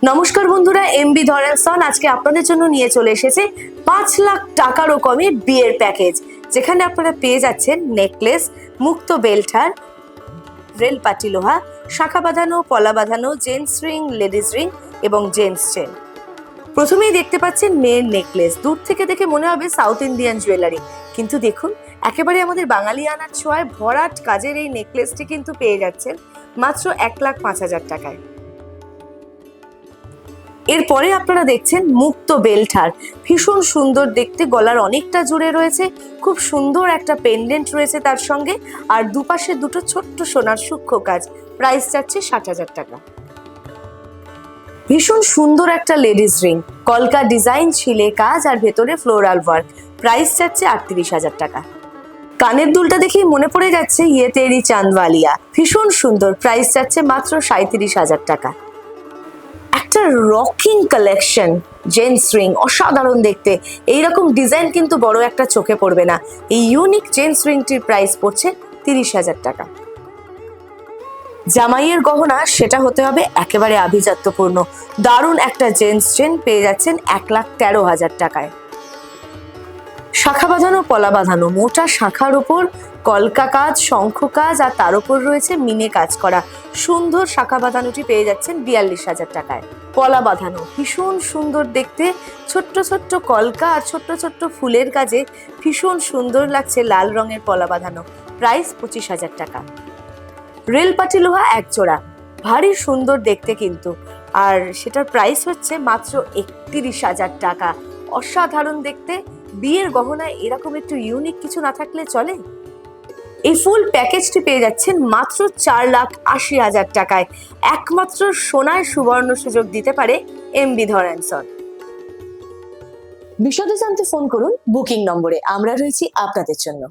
নমস্কার বন্ধুরা, এমবি ধরেনসন আজকে আপনাদের জন্য নিয়ে চলে এসেছে 5 লাখ টাকারও কমে বিয়ের প্যাকেজ, যেখানে আপনারা পেয়ে যাচ্ছেন নেকলেস, মুক্ত বেল্টার, রেল পাটি লোহা, শাখা বাঁধানো, পলা বাঁধানো, জেন্টস রিং, লেডিস রিং এবং জেন্টস চেন। প্রথমেই দেখতে পাচ্ছেন মেয়ের নেকলেস। দূর থেকে দেখে মনে হবে সাউথ ইন্ডিয়ান জুয়েলারি, কিন্তু দেখুন একেবারে আমাদের বাঙালিয়ানার ছোঁয়ায় ভরাট কাজের এই নেকলেসটি কিন্তু পেয়ে যাচ্ছেন মাত্র 1,05,000 টাকায়। এরপরে আপনারা দেখছেন মুক্ত বেল্টার, ভীষণ সুন্দর দেখতে, গলার অনেকটা জুড়ে রয়েছে, খুব সুন্দর একটা পেন্ডেন্ট রয়েছে তার সঙ্গে, আর দুপাশে দুটো ছোট্ট সোনার সূক্ষ্ম কাজ। প্রাইস যাচ্ছে 60,000 টাকা। ভীষণ সুন্দর একটা লেডিস রিং, কলকা ডিজাইন, ছিলে কাজ আর ভেতরে ফ্লোরাল ওয়ার্ক। প্রাইস যাচ্ছে 38,000 টাকা। কানের দুলটা দেখেই মনে পড়ে যাচ্ছে ইয়ে তেরি চাঁদওয়ালিয়া, ভীষণ সুন্দর। প্রাইস যাচ্ছে মাত্র 37,000 টাকা। একটা রকিং কালেকশন জেন্টস রিং, অসাধারণ দেখতে, এইরকম ডিজাইন কিন্তু বড় একটা চোখে পড়বে না। এই ইউনিক জেন্টস রিংটির প্রাইস পড়ছে 30,000 টাকা। জামাইয়ের গহনা সেটা হতে হবে একেবারে আভিজাত্যপূর্ণ। দারুণ একটা জেন্টস চেন পেয়ে যাচ্ছেন 1,13,000 টাকায়। শাখা বাঁধানো, পলা বাঁধানো, মোটা শাখার উপর কলকা কাজ, শঙ্খ কাজ, আর তার উপর রয়েছে মিনে কাজ করা সুন্দর শাখা বাঁধানোটি পেয়ে যাচ্ছেন 42,000 টাকায়। পলা বাঁধানো ভীষণ সুন্দর দেখতে, ছোট্ট ছোট্ট কলকা আর ছোট্ট ছোট্ট ফুলের কাজে ভীষণ সুন্দর লাগছে লাল রঙের পলা বাঁধানো। প্রাইস 25,000 টাকা। রেলপাটি লোহা এক জোড়া, ভারী সুন্দর দেখতে কিন্তু, আর সেটার প্রাইস হচ্ছে মাত্র 31,000 টাকা। অসাধারণ দেখতে, বিয়ের গহনায় এরকম একটু ইউনিক কিছু না থাকলে চলে। এই ফুল প্যাকেজটি পেয়ে যাচ্ছেন মাত্র 4,80,000 টাকায়। একমাত্র সোনায় সুবর্ণ সুযোগ দিতে পারে এমবি ধরেনসন। বিশদে জানতে ফোন করুন বুকিং নম্বরে, আমরা রয়েছি আপনাদের জন্য।